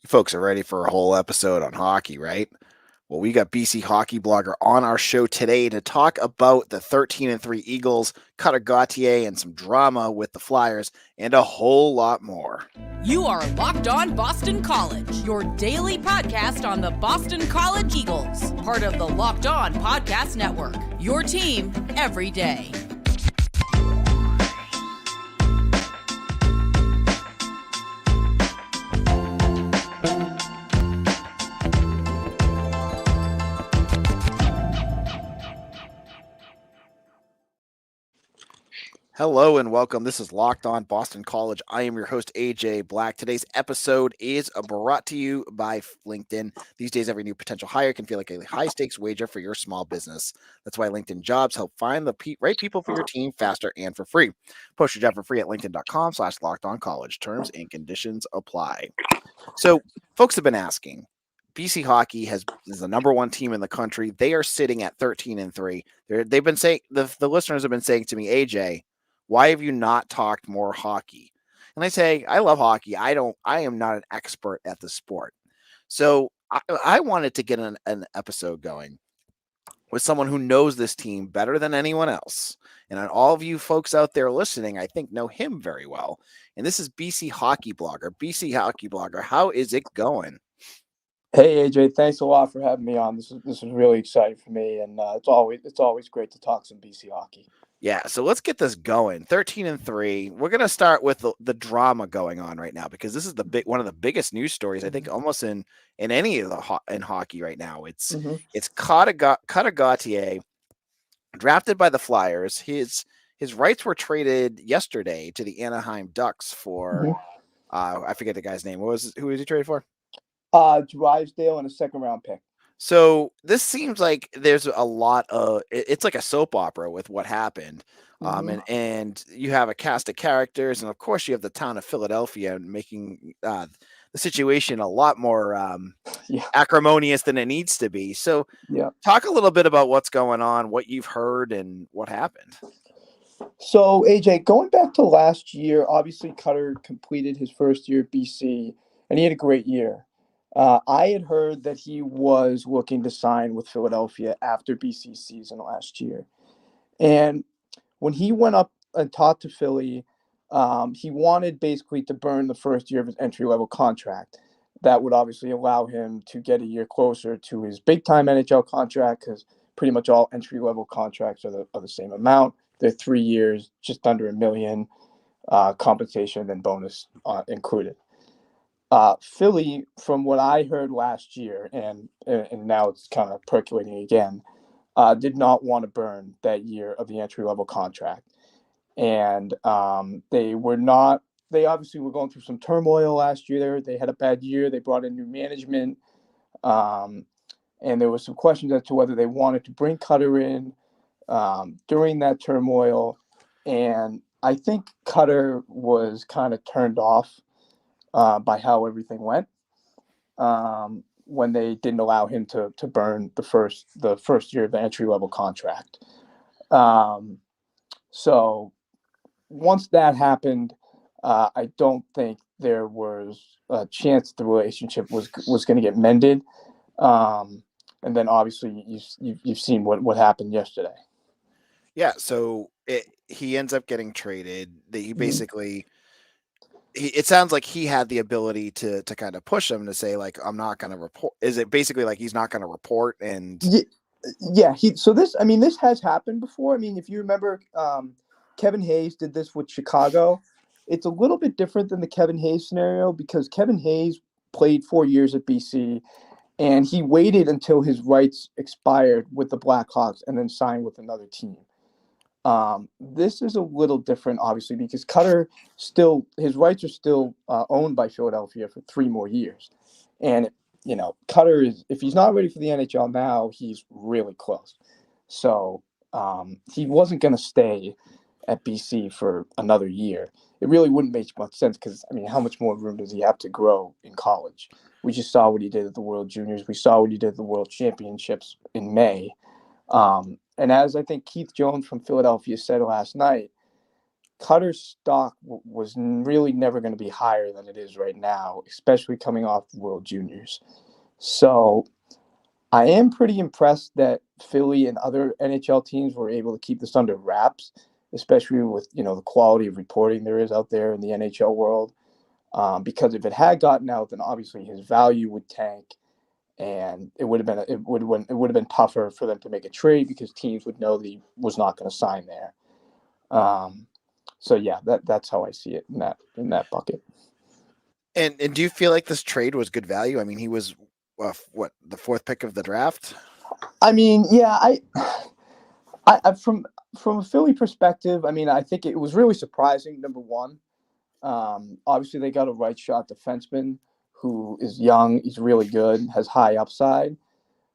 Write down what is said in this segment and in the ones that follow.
You folks are ready for a whole episode on hockey, right? Well, we got BC hockey blogger on our show today to talk about the 13-3 Eagles, Cutter Gauthier, and some drama with the Flyers, and a whole lot more. You are Locked On Boston College, your daily podcast on the Boston College Eagles, part of the Locked On Podcast Network, your team every day. Hello and welcome. This is Locked On Boston College. I am your host, AJ Black. Today's episode is brought to you by LinkedIn. These days, every new potential hire can feel like a high-stakes wager for your small business. That's why LinkedIn Jobs help find the right people for your team faster and for free. Post your job for free at linkedin.com/lockedoncollege. Terms and conditions apply. So, folks have been asking. BC Hockey is the number one team in the country. They are sitting at 13-3. They've been saying the listeners have been saying to me, AJ, why have you not talked more hockey? And I say, I love hockey. I am not an expert at the sport. So I wanted to get an episode going with someone who knows this team better than anyone else. And all of you folks out there listening, I think know him very well. And this is BC Hockey Blogger. BC Hockey Blogger, how is it going? Hey AJ, thanks a lot for having me on. This is really exciting for me, and it's always great to talk some BC hockey. Yeah, so let's get this going. 13-3. We're gonna start with the drama going on right now because this is one of the biggest news stories I think almost in any of in hockey right now. It's Cutter Gauthier, drafted by the Flyers. His rights were traded yesterday to the Anaheim Ducks for I forget the guy's name. Who was he traded for? Drysdale and a second-round pick. So this seems like there's a lot of it's like a soap opera with what happened. And you have a cast of characters, and of course you have the town of Philadelphia making the situation a lot more acrimonious than it needs to be. So talk a little bit about what's going on, what you've heard, and what happened. So AJ, going back to last year, obviously Cutter completed his first year at BC, and he had a great year. I had heard that he was looking to sign with Philadelphia after BC's season last year. And when he went up and talked to Philly, he wanted basically to burn the first year of his entry-level contract. That would obviously allow him to get a year closer to his big-time NHL contract because pretty much all entry-level contracts are the same amount. They're 3 years, just under $1 million, compensation and bonus included. Philly, from what I heard last year, and now it's kind of percolating again, did not want to burn that year of the entry-level contract. And they obviously were going through some turmoil last year. They had a bad year. They brought in new management. And there was some questions as to whether they wanted to bring Cutter in during that turmoil. And I think Cutter was kind of turned off by how everything went when they didn't allow him to burn the first year of the entry-level contract. So once that happened, I don't think there was a chance the relationship was going to get mended. And then obviously you've seen what happened yesterday. Yeah, so he ends up getting traded. He basically. It sounds like he had the ability to kind of push him to say, like, I'm not going to report. Is it basically like he's not going to report? And this has happened before. I mean, if you remember, Kevin Hayes did this with Chicago. It's a little bit different than the Kevin Hayes scenario because Kevin Hayes played 4 years at BC and he waited until his rights expired with the Blackhawks and then signed with another team. This is a little different, obviously, because Cutter his rights are still owned by Philadelphia for 3 more years. And, Cutter if he's not ready for the NHL now, he's really close. So he wasn't going to stay at BC for another year. It really wouldn't make much sense because, how much more room does he have to grow in college? We just saw what he did at the World Juniors. We saw what he did at the World Championships in May. And as I think Keith Jones from Philadelphia said last night, Cutter's stock was really never going to be higher than it is right now, especially coming off World Juniors. So I am pretty impressed that Philly and other NHL teams were able to keep this under wraps, especially with the quality of reporting there is out there in the NHL world. Because if it had gotten out, then obviously his value would tank, and it would have been tougher for them to make a trade because teams would know that he was not going to sign there. So yeah, that's how I see it in that bucket. And do you feel like this trade was good value? I mean, he was the fourth pick of the draft? I mean, yeah, I from a Philly perspective, I mean, I think it was really surprising. Number one, obviously they got a right shot defenseman who is young, he's really good, has high upside.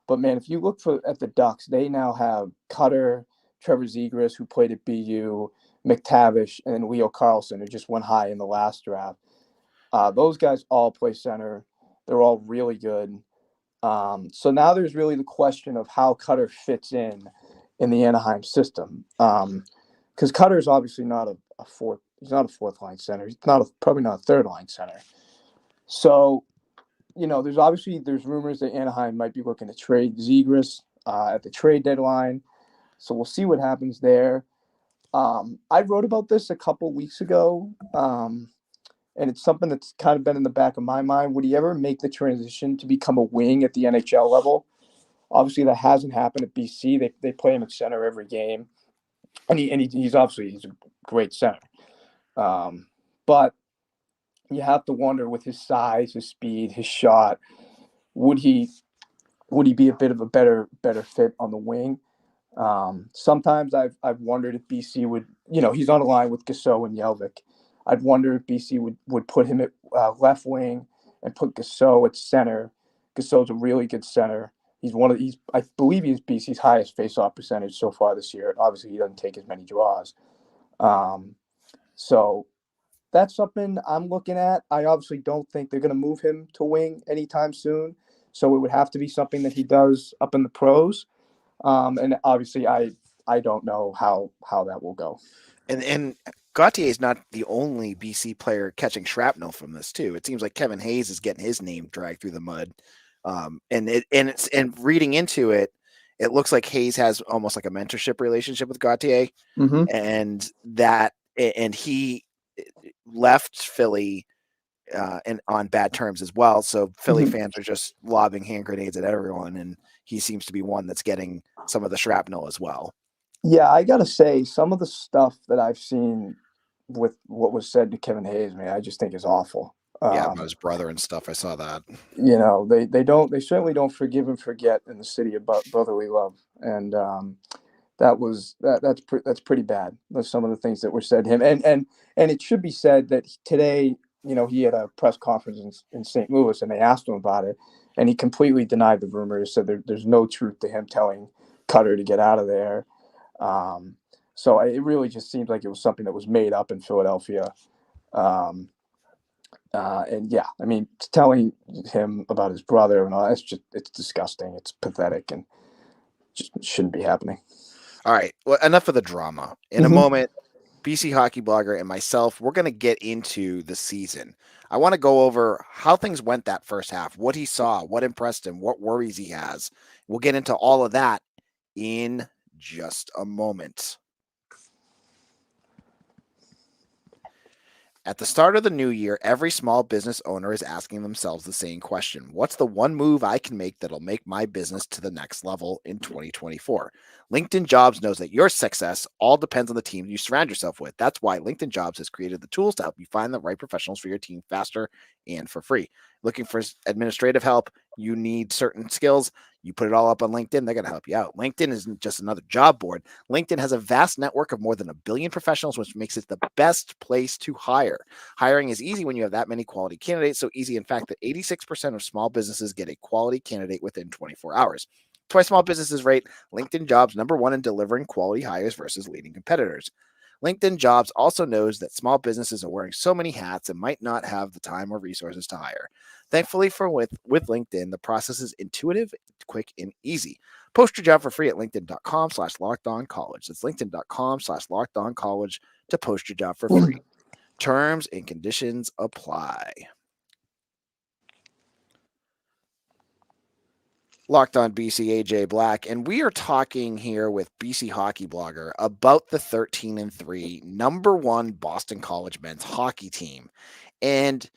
But man, if you look at the Ducks, they now have Cutter, Trevor Zegras, who played at BU, McTavish, and Leo Carlson, who just went high in the last draft. Those guys all play center. They're all really good. So now there's really the question of how Cutter fits in the Anaheim system. Because Cutter is obviously not a fourth. He's not a fourth line center. He's probably not a third line center. So, there's rumors that Anaheim might be looking to trade Zegras at the trade deadline. So we'll see what happens there. I wrote about this a couple weeks ago, and it's something that's kind of been in the back of my mind. Would he ever make the transition to become a wing at the NHL level? Obviously, that hasn't happened at BC. They play him at center every game, and he's obviously a great center. But you have to wonder, with his size, his speed, his shot, would he be a bit of a better fit on the wing? Sometimes I've wondered if BC would, he's on a line with Gauthier and Yelvik. I'd wonder if BC would put him at left wing and put Gauthier at center. Gausseur's a really good center. I believe he's BC's highest faceoff percentage so far this year. Obviously, he doesn't take as many draws. So that's something I'm looking at. I obviously don't think they're going to move him to wing anytime soon. So it would have to be something that he does up in the pros. And obviously, I don't know how that will go. And Gauthier is not the only BC player catching shrapnel from this too. It seems like Kevin Hayes is getting his name dragged through the mud. And reading into it, it looks like Hayes has almost like a mentorship relationship with Gauthier, and he left Philly and on bad terms as well. So Philly fans are just lobbing hand grenades at everyone, and he seems to be one that's getting some of the shrapnel as well. Yeah, I gotta say, some of the stuff that I've seen with what was said to Kevin Hayes, man, I just think is awful. About his brother and stuff. I saw that. They certainly don't forgive and forget in the city of brotherly love, and that's pretty bad. That's some of the things that were said to him, and it should be said that today, he had a press conference in St. Louis, and they asked him about it, and he completely denied the rumors. Said there's no truth to him telling Cutter to get out of there. So it really just seems like it was something that was made up in Philadelphia. And yeah, I mean, telling him about his brother and all, it's disgusting. It's pathetic and just shouldn't be happening. All right. Well, enough of the drama. In a moment, BC Hockey Blogger and myself, we're going to get into the season. I want to go over how things went that first half, what he saw, what impressed him, what worries he has. We'll get into all of that in just a moment. At the start of the new year, every small business owner is asking themselves the same question. What's the one move I can make that'll make my business to the next level in 2024? LinkedIn Jobs knows that your success all depends on the team you surround yourself with. That's why LinkedIn Jobs has created the tools to help you find the right professionals for your team faster and for free. Looking for administrative help? You need certain skills? You put it all up on LinkedIn, they're going to help you out. LinkedIn isn't just another job board. LinkedIn has a vast network of more than 1 billion professionals, which makes it the best place to hire. Hiring is easy when you have that many quality candidates. So easy, in fact, that 86% of small businesses get a quality candidate within 24 hours. Twice small businesses rate LinkedIn Jobs #1 in delivering quality hires versus leading competitors. LinkedIn Jobs also knows that small businesses are wearing so many hats and might not have the time or resources to hire. Thankfully, with LinkedIn, the process is intuitive, quick, and easy. Post your job for free at linkedin.com/lockedoncollege. That's linkedin.com/lockedoncollege to post your job for free. Terms and conditions apply. Locked on BC, AJ Black, and we are talking here with BC hockey blogger about the 13-3 number one Boston College men's hockey team. And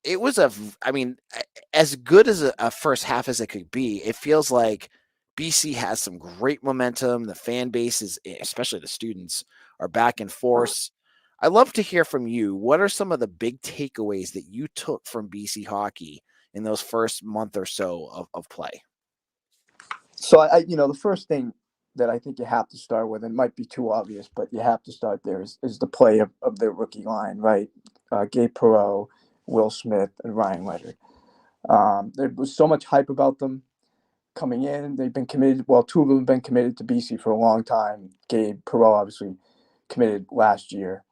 it was as good as a first half as it could be. It feels like BC has some great momentum. The fan base is, especially the students, are back in force. I'd love to hear from you. What are some of the big takeaways that you took from BC hockey in those first month or so of play? So the first thing that I think you have to start with, and it might be too obvious, but you have to start there is the play of their rookie line, right? Gabe Perrault, Will Smith, and Ryan Leonard. There was so much hype about them coming in. They've been committed. Well, two of them have been committed to BC for a long time. Gabe Perrault obviously committed last year.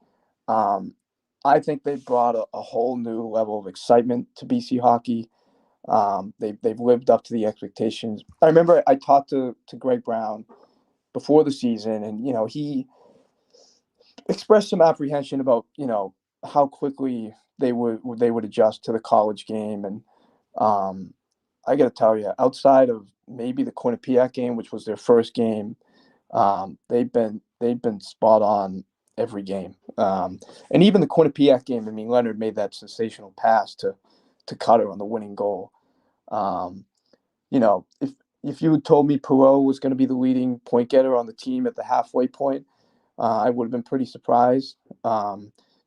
I think they brought a whole new level of excitement to BC hockey. They've lived up to the expectations. I remember I talked to Greg Brown before the season, and he expressed some apprehension about how quickly they would adjust to the college game. And I got to tell you, outside of maybe the Quinnipiac game, which was their first game, they've been spot on every game. And even the Quinnipiac game, I mean, Leonard made that sensational pass to Cutter on the winning goal. If you had told me Perrault was going to be the leading point getter on the team at the halfway point, I would have been pretty surprised.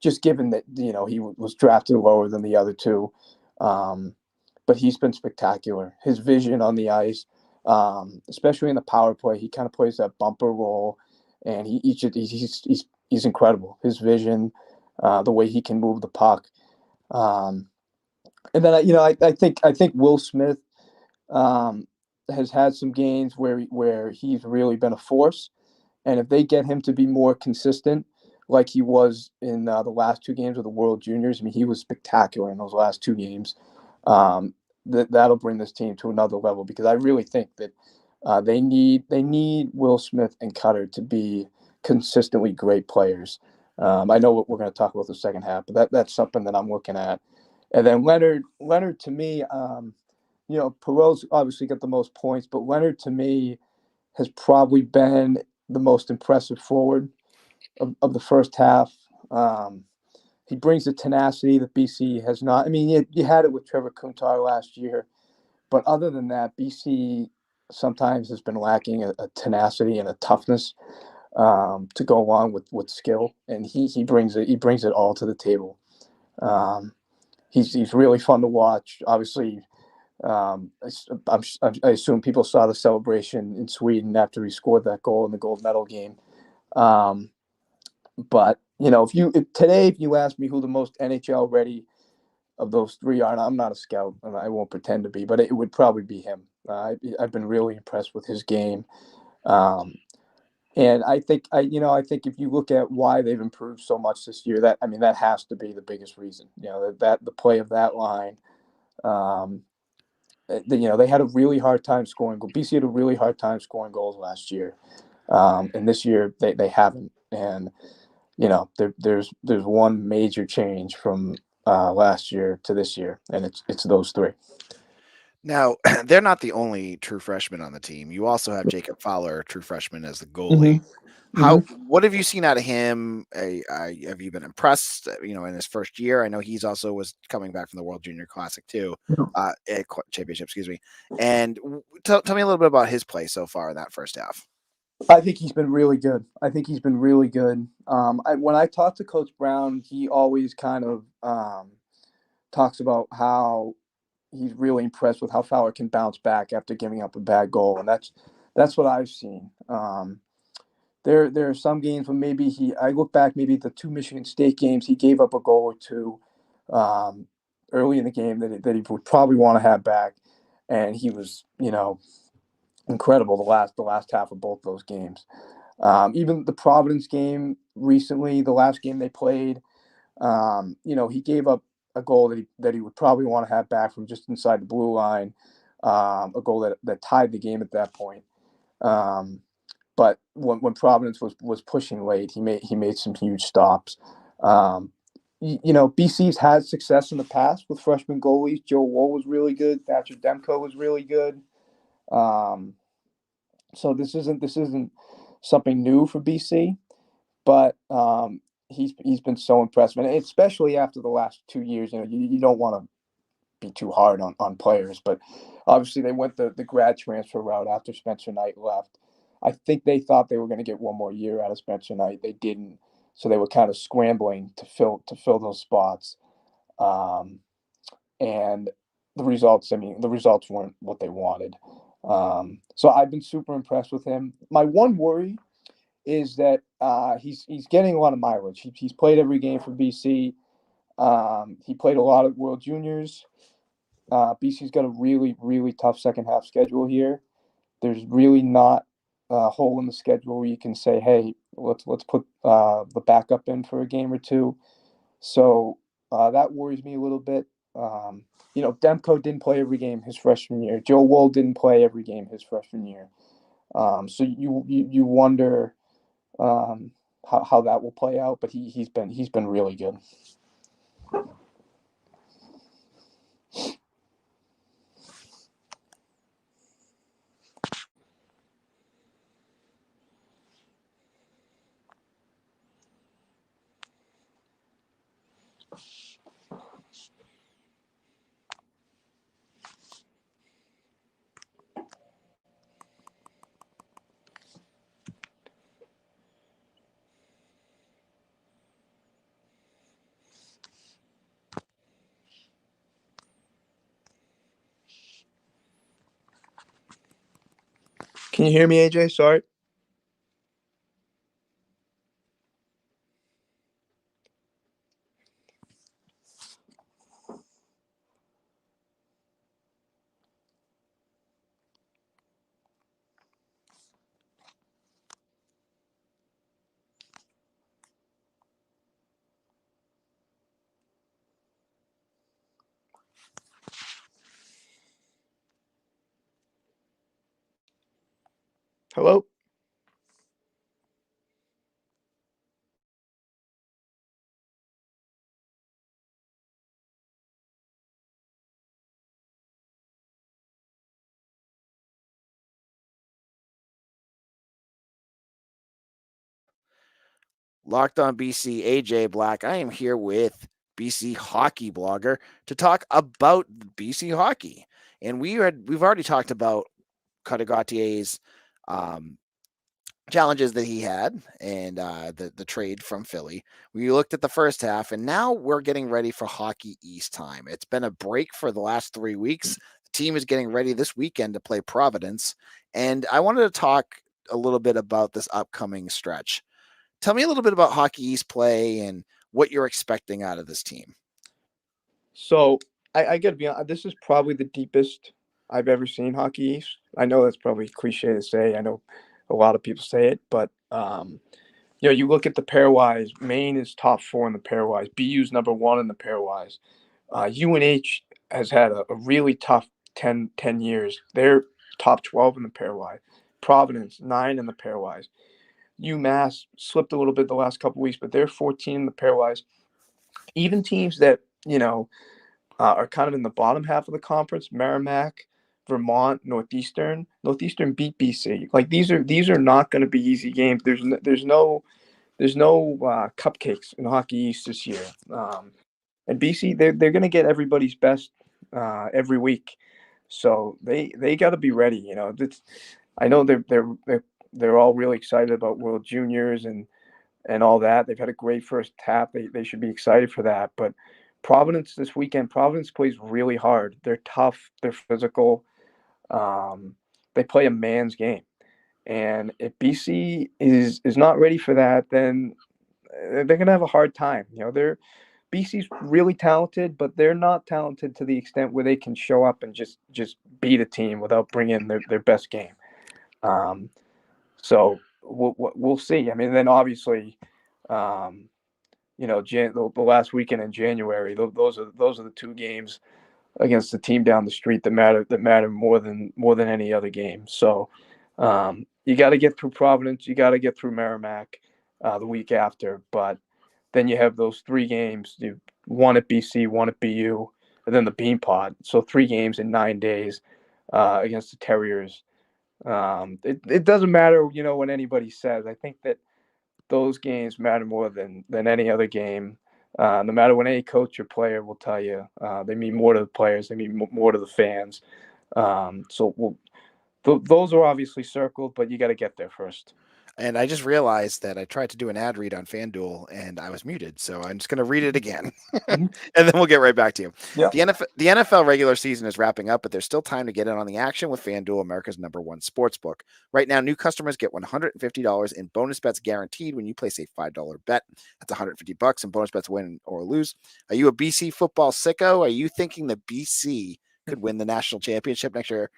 Just given that he was drafted lower than the other two, but he's been spectacular. His vision on the ice, especially in the power play, he kind of plays that bumper role, and he's incredible. His vision, the way he can move the puck. And then I think Will Smith has had some games where he's really been a force, and if they get him to be more consistent, like he was in the last two games of the World Juniors, I mean, he was spectacular in those last two games. That'll bring this team to another level, because I really think that they need Will Smith and Cutter to be consistently great players. I know what we're going to talk about the second half, but that's something that I'm looking at. And then Leonard to me, Perrault's obviously got the most points, but Leonard to me has probably been the most impressive forward of the first half. He brings the tenacity that BC has not. I mean, you had it with Trevor Kuntar last year, but other than that, BC sometimes has been lacking a tenacity and a toughness to go along with skill, and he brings it. He brings it all to the table. He's really fun to watch. Obviously, I assume people saw the celebration in Sweden after he scored that goal in the gold medal game. But if you ask me who the most NHL ready of those three are, and I'm not a scout and I won't pretend to be, but it would probably be him. I've been really impressed with his game. And I think if you look at why they've improved so much this year, that has to be the biggest reason. That the play of that line. They had a really hard time scoring. BC had a really hard time scoring goals last year, and this year they haven't. And there's one major change from last year to this year, and it's those three. Now, they're not the only true freshman on the team. You also have Jacob Fowler, true freshman, as the goalie. What have you seen out of him? Have you been impressed? In his first year, I know he's also was coming back from the World Junior Classic too, championship. Excuse me. And tell me a little bit about his play so far in that first half. I think he's been really good. When I talk to Coach Brown, he always kind of talks about how he's really impressed with how Fowler can bounce back after giving up a bad goal, and that's what I've seen. There are some games when I look back, maybe the two Michigan State games, he gave up a goal or two early in the game that he would probably want to have back, and he was incredible the last half of both those games. Even the Providence game recently, the last game they played, he gave up a goal that he would probably want to have back from just inside the blue line, a goal that tied the game at that point. But when Providence was pushing late, he made some huge stops. BC's had success in the past with freshman goalies. Joe Wool was really good. Thatcher Demko was really good. So this isn't something new for BC, but he's been so impressive, and especially after the last 2 years. You don't want to be too hard on players, but obviously they went the grad transfer route after Spencer Knight left. I think they thought they were going to get one more year out of Spencer Knight. They didn't, so they were kind of scrambling to fill those spots. And the results weren't what they wanted. So I've been super impressed with him. My one worry is that he's getting a lot of mileage. He's played every game for BC. He played a lot of World Juniors. BC's got a really, really tough second half schedule here. There's really not a hole in the schedule where you can say, hey, let's put the backup in for a game or two. So that worries me a little bit. Demko didn't play every game his freshman year. Joe Wool didn't play every game his freshman year. So you wonder how that will play out. But he's been really good. Can you hear me, AJ? Sorry. Hello? Locked on BC, AJ Black. I am here with BC hockey blogger to talk about BC hockey. And we've already talked about Cutter Gauthier's challenges that he had and the trade from Philly. We looked at the first half, and now we're getting ready for Hockey East time. It's been a break for the last 3 weeks. The team is getting ready this weekend to play Providence. And I wanted to talk a little bit about this upcoming stretch. Tell me a little bit about Hockey East play and what you're expecting out of this team. So I got to be honest, this is probably the deepest I've ever seen Hockey East. I know that's probably cliche to say. I know a lot of people say it, but you look at the pairwise. Maine is top 4 in the pairwise. BU's number 1 in the pairwise. UNH has had a really tough 10 years. They're top 12 in the pairwise. Providence 9 in the pairwise. UMass slipped a little bit the last couple of weeks, but they're 14 in the pairwise. Even teams that are kind of in the bottom half of the conference, Merrimack, Vermont, Northeastern beat BC. Like these are not going to be easy games. There's no cupcakes in Hockey East this year. And BC, they're going to get everybody's best every week, so they got to be ready. I know they're all really excited about World Juniors and all that. They've had a great first half. They should be excited for that. But Providence this weekend, Providence plays really hard. They're tough. They're physical. They play a man's game. And if BC is not ready for that, then they're going to have a hard time. BC's really talented, but they're not talented to the extent where they can show up and just beat a team without bringing their best game. So we'll see. I mean, then obviously, the last weekend in January, those are the two games against the team down the street that matter more than any other game. So you got to get through Providence, you got to get through Merrimack the week after, but then you have those three games: one at BC, one at BU, and then the Beanpot. So 3 games in 9 days against the Terriers. It doesn't matter, what anybody says. I think that those games matter more than any other game. No matter what any coach or player will tell you, they mean more to the players. They mean more to the fans. Those are obviously circled, but you got to get there first. And I just realized that I tried to do an ad read on FanDuel and I was muted. So I'm just going to read it again and then we'll get right back to you. Yep. The NFL regular season is wrapping up, but there's still time to get in on the action with FanDuel, America's #1 sportsbook. Right now, new customers get $150 in bonus bets guaranteed when you place a $5 bet. That's $150 in bonus bets, win or lose. Are you a BC football sicko? Are you thinking that BC could win the national championship next year?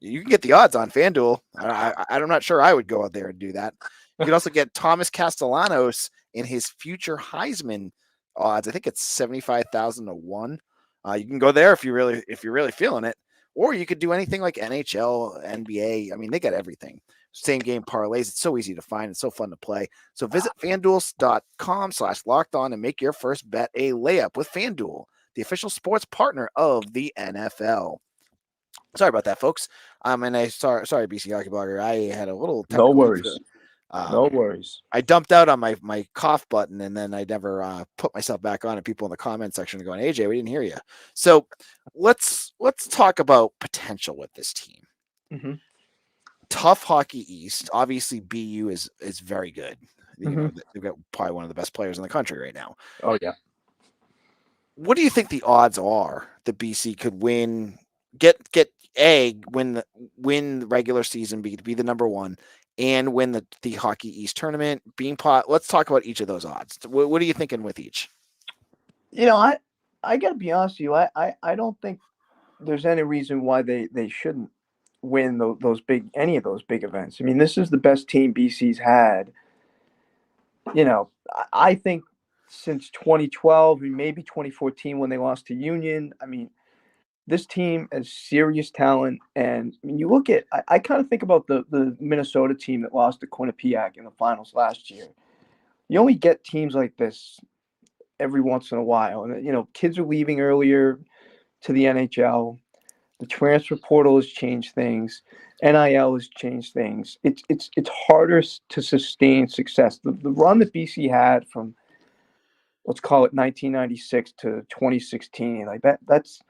You can get the odds on FanDuel. I'm not sure I would go out there and do that. You can also get Thomas Castellanos in his future Heisman odds. I think it's 75,000 to 1. You can go there if you're really feeling it, or you could do anything like NHL, NBA. I mean, they got everything. Same game parlays. It's so easy to find. It's so fun to play. So visit FanDuel.com/lockedon and make your first bet a layup with FanDuel, the official sports partner of the NFL. Sorry about that, folks. And sorry, BC Hockey Blogger. I had a little no worries. No worries. I dumped out on my cough button, and then I never put myself back on. And people in the comment section are going, "AJ, we didn't hear you." So let's talk about potential with this team. Mm-hmm. Tough Hockey East. Obviously, BU is very good. They've got probably one of the best players in the country right now. Oh yeah. What do you think the odds are that BC could win? Win the regular season, be the #1, and win the Hockey East tournament, Beanpot. Let's talk about each of those odds. What are you thinking with each? I got to be honest with you. I don't think there's any reason why they shouldn't win any of those big events. I mean, this is the best team BC's had. I think since 2012 and maybe 2014 when they lost to Union. I mean, this team has serious talent, and I mean, you look at. I kind of think about the Minnesota team that lost to Quinnipiac in the finals last year. You only get teams like this every once in a while, and kids are leaving earlier to the NHL. The transfer portal has changed things. NIL has changed things. It's harder to sustain success. The run that BC had from, let's call it 1996 to 2016, like that's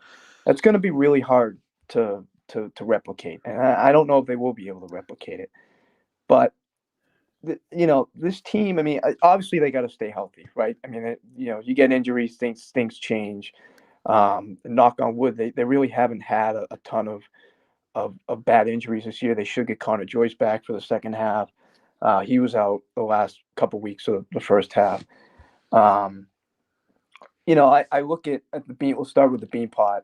going to be really hard to replicate. And I don't know if they will be able to replicate it. But, this team, I mean, obviously they got to stay healthy, right? I mean, you get injuries, things change. Knock on wood, they really haven't had a ton of bad injuries this year. They should get Connor Joyce back for the second half. He was out the last couple weeks of the first half. I look at the bean. We'll start with the Beanpot.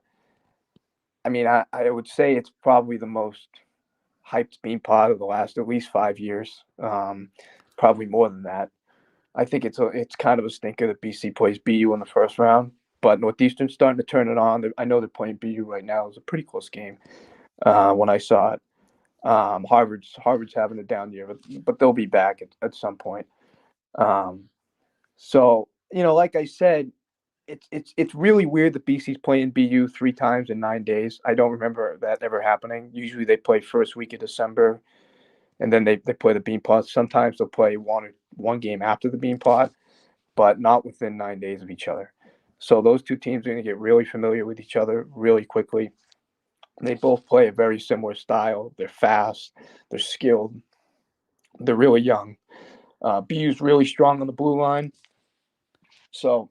I mean, I would say it's probably the most hyped Beanpot of the last at least 5 years, probably more than that. I think it's kind of a stinker that BC plays BU in the first round, but Northeastern's starting to turn it on. I know they're playing BU right now. It was a pretty close game when I saw it. Harvard's having a down year, but they'll be back at some point. So like I said, it's really weird that BC's playing BU 3 times in 9 days. I don't remember that ever happening. Usually they play first week of December, and then they play the Beanpot. Sometimes they'll play one game after the Beanpot, but not within 9 days of each other. So those two teams are going to get really familiar with each other really quickly. They both play a very similar style. They're fast. They're skilled. They're really young. BU's really strong on the blue line. So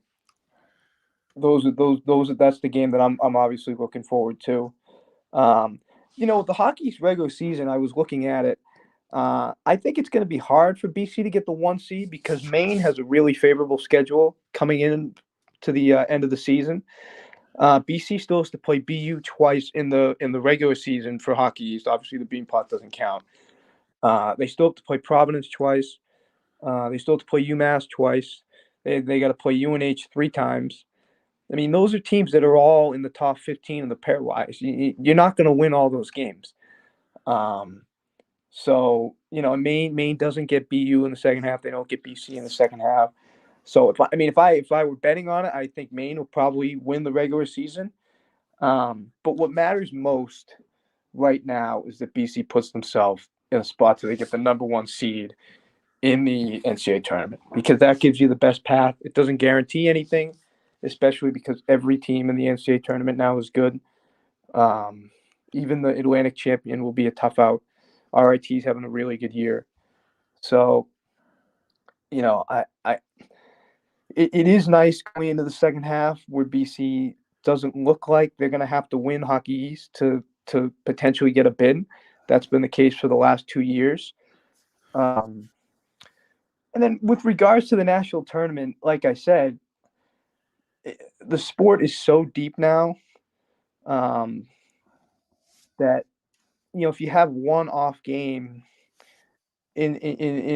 that's the game that I'm obviously looking forward to. The hockey's regular season, I was looking at it. I think it's going to be hard for BC to get the 1 seed because Maine has a really favorable schedule coming in to the end of the season. BC still has to play BU twice in the regular season for Hockey East. Obviously, the Beanpot doesn't count. They still have to play Providence twice. They still have to play UMass twice. They got to play UNH 3 times. I mean, those are teams that are all in the top 15 of the pairwise. You're not going to win all those games. So, Maine doesn't get BU in the second half. They don't get BC in the second half. So, if I were betting on it, I think Maine will probably win the regular season. But what matters most right now is that BC puts themselves in a spot so they get the number 1 seed in the NCAA tournament, because that gives you the best path. It doesn't guarantee anything, especially because every team in the NCAA tournament now is good. Even the Atlantic champion will be a tough out. RIT's having a really good year. So, it is nice going into the second half where BC doesn't look like they're going to have to win Hockey East to potentially get a bid. That's been the case for the last 2 years. And then with regards to the national tournament, like I said, the sport is so deep now that, if you have one off game in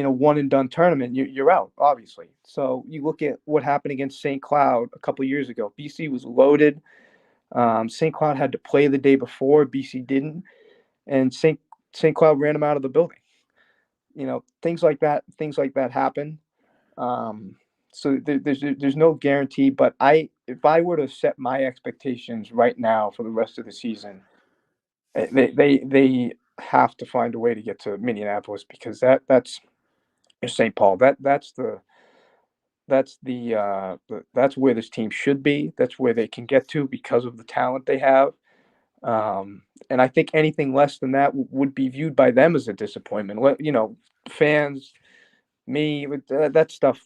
a one and done tournament, you're out, obviously. So you look at what happened against St. Cloud a couple of years ago. BC was loaded. St. Cloud had to play the day before. BC didn't. And St. Cloud ran them out of the building. Things like that happen. So there's no guarantee, but if I were to set my expectations right now for the rest of the season, they have to find a way to get to Minneapolis, because that's St. Paul. That's where this team should be. That's where they can get to because of the talent they have. And I think anything less than that would be viewed by them as a disappointment. Fans, me, that stuff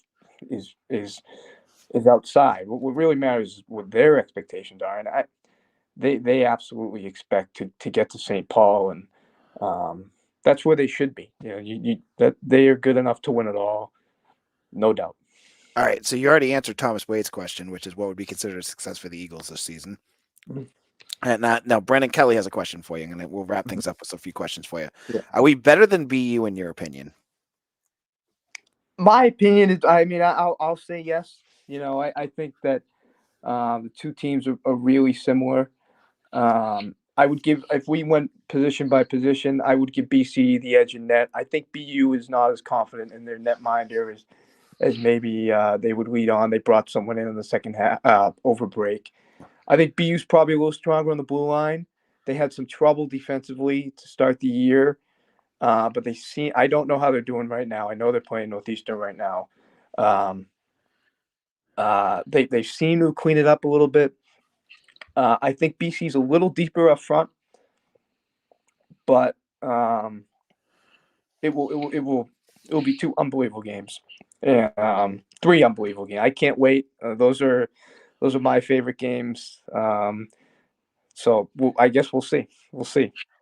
is outside. What really matters is what their expectations are, and they absolutely expect to get to St. Paul, and that's where they should be. That they are good enough to win it all, no doubt. All right, so you already answered Thomas Wade's question, which is what would be considered a success for the Eagles this season. Mm-hmm. And now Brendan Kelly has a question for you, and we'll wrap things up with a few questions for you. Yeah. Are we better than BU in your opinion? My opinion is, I'll say yes. I think that the two teams are really similar. I would give, if we went position by position, I would give BC the edge in net. I think BU is not as confident in their netminder as maybe they would lead on. They brought someone in the second half over break. I think BU's probably a little stronger on the blue line. They had some trouble defensively to start the year, but I don't know how they're doing right now. I know they're playing Northeastern right now. They seem to clean it up a little bit. I think BC's a little deeper up front, but it will be 2 unbelievable games, and 3 unbelievable games. I can't wait. Those are my favorite games. So I guess we'll see.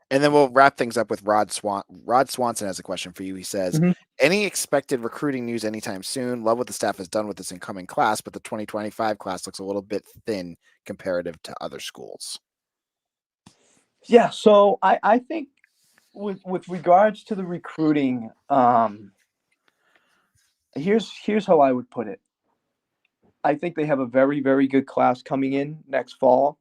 And then we'll wrap things up with Rod Swanson has a question for you. He says, Any expected recruiting news anytime soon? Love what the staff has done with this incoming class, but the 2025 class looks a little bit thin comparative to other schools. Yeah, so I think with regards to the recruiting, here's how I would put it. I think they have a very, very good class coming in next fall.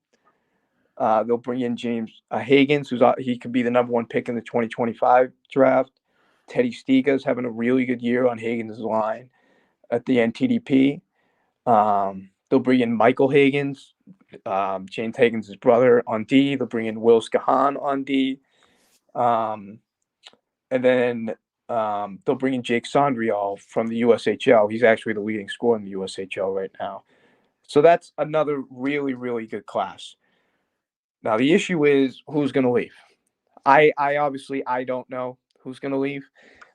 They'll bring in James Higgins, he could be the number 1 pick in the 2025 draft. Teddy Stiga's having a really good year on Higgins' line at the NTDP. They'll bring in Michael Higgins, James Higgins' brother, on D. They'll bring in Will Skahan on D. And then they'll bring in Jake Sondrial from the USHL. He's actually the leading scorer in the USHL right now. So that's another really, really good class. Now, the issue is who's going to leave. I obviously don't know who's going to leave.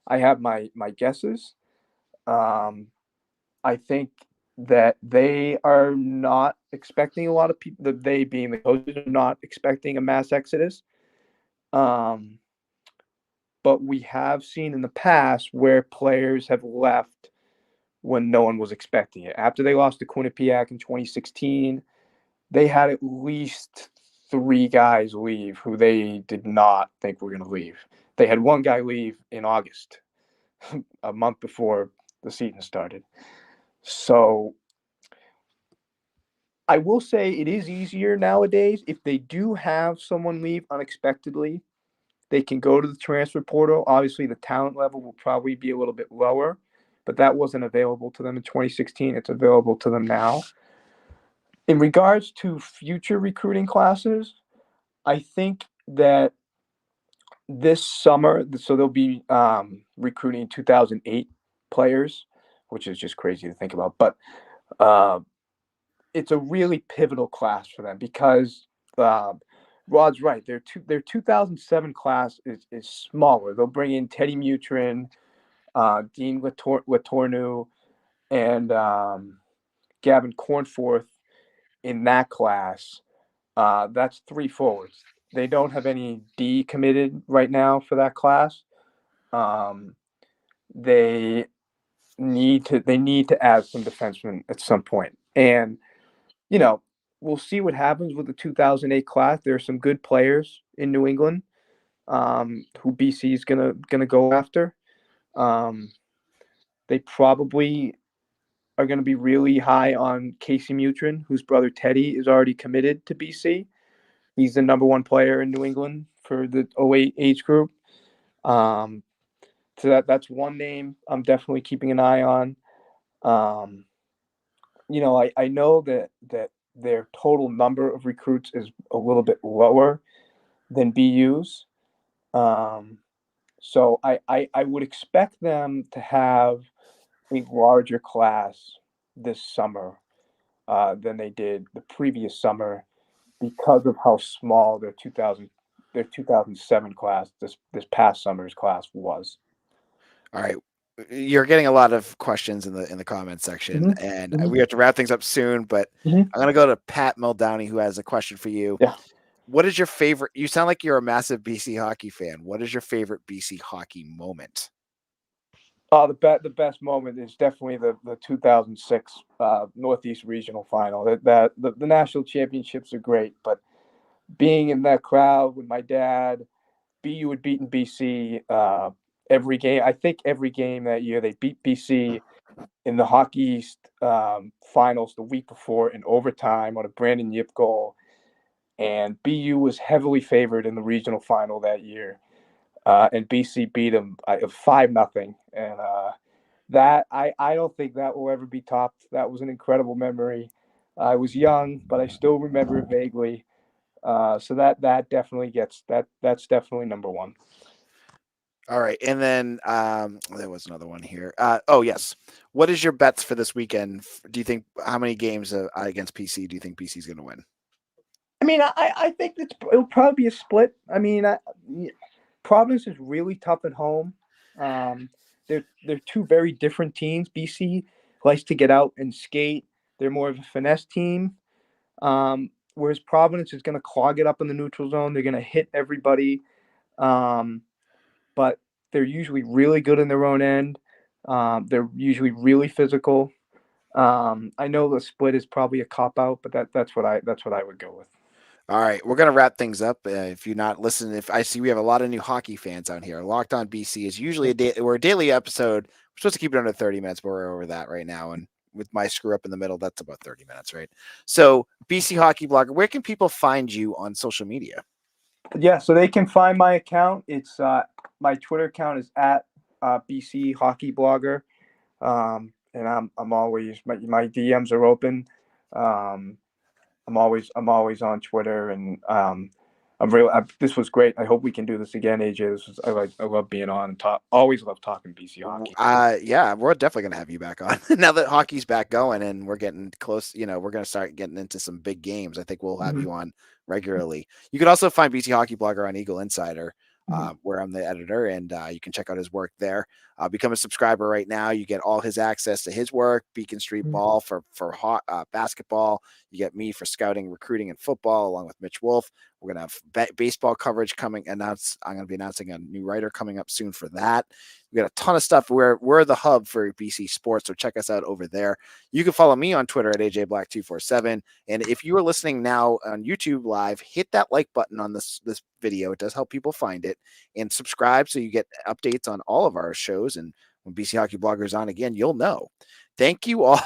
I have my guesses. I think that they are not expecting a lot of people, that they being the coaches are not expecting a mass exodus. But we have seen in the past where players have left when no one was expecting it. After they lost to Quinnipiac in 2016, they had at least 3 guys leave who they did not think were going to leave. They had one guy leave in August, a month before the season started. So I will say it is easier nowadays. If they do have someone leave unexpectedly, they can go to the transfer portal. Obviously, the talent level will probably be a little bit lower, but that wasn't available to them in 2016. It's available to them now. In regards to future recruiting classes, I think that this summer, so they'll be recruiting 2008 players, which is just crazy to think about. But it's a really pivotal class for them because Rod's right. Their 2007 class is smaller. They'll bring in Teddy Mutrin, Dean Latornu, and Gavin Cornforth in that class. That's 3 forwards. They don't have any D committed right now for that class. They need to add some defensemen at some point. And we'll see what happens with the 2008 class. There are some good players in New England who BC is gonna go after. They probably are going to be really high on Casey Mutrin, whose brother Teddy is already committed to BC. He's the number 1 player in New England for the 08 age group. So that's one name I'm definitely keeping an eye on. I know that their total number of recruits is a little bit lower than BU's. So I would expect them to have a larger class this summer than they did the previous summer because of how small their 2007 class, this past summer's class was. All right. You're getting a lot of questions in the comment section, and we have to wrap things up soon, but I'm going to go to Pat Muldowney, who has a question for you. Yeah. What is your favorite? You sound like you're a massive BC hockey fan. What is your favorite BC hockey moment? The best moment is definitely the 2006 Northeast Regional Final. The national championships are great, but being in that crowd with my dad, BU had beaten BC every game. I think every game that year they beat BC in the Hockey East finals the week before in overtime on a Brandon Yip goal, and BU was heavily favored in the regional final that year. And BC beat them 5-0, and that I don't think that will ever be topped. That was an incredible memory. I was young, but I still remember it vaguely. So that definitely that's definitely number 1. All right, and then there was another one here. Oh yes, what is your bets for this weekend? Do you think how many games against PC do you think PC is going to win? I mean, I think it'll probably be a split. I mean, Providence is really tough at home. They're 2 very different teams. BC likes to get out and skate. They're more of a finesse team, whereas Providence is going to clog it up in the neutral zone. They're going to hit everybody, but they're usually really good in their own end. They're usually really physical. I know the split is probably a cop out, but that's what I would go with. All right, we're gonna wrap things up. If you're not listening, if I see we have a lot of new hockey fans out here. Locked On BC is usually we're a daily episode. We're supposed to keep it under 30 minutes, but we're over that right now. And with my screw up in the middle, that's about 30 minutes, right? So BC Hockey Blogger, where can people find you on social media? Yeah, so they can find my account. It's my Twitter account is at BC Hockey Blogger, and I'm always my DMs are open. I'm always on Twitter, and this was great. I hope we can do this again, AJ. I love being on and talk. Always love talking BC hockey. Yeah, we're definitely gonna have you back on now that hockey's back going and we're getting close. We're gonna start getting into some big games. I think we'll have you on regularly. You can also find BC Hockey Blogger on Eagle Insider, where I'm the editor, and you can check out his work there. Become a subscriber right now. You get all his access to his work, Beacon Street Ball for basketball. You get me for scouting, recruiting, and football, along with Mitch Wolf. We're going to have baseball coverage coming. I'm going to be announcing a new writer coming up soon for that. We got a ton of stuff. We're the hub for BC sports, so check us out over there. You can follow me on Twitter at AJBlack247. And if you are listening now on YouTube Live, hit that like button on this video. It does help people find it. And subscribe so you get updates on all of our shows. And when BC Hockey Blogger's on again, you'll know. Thank you all.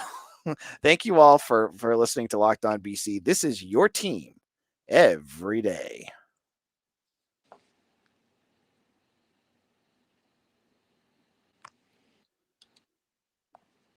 Thank you all for listening to Locked On BC. This is your team every day.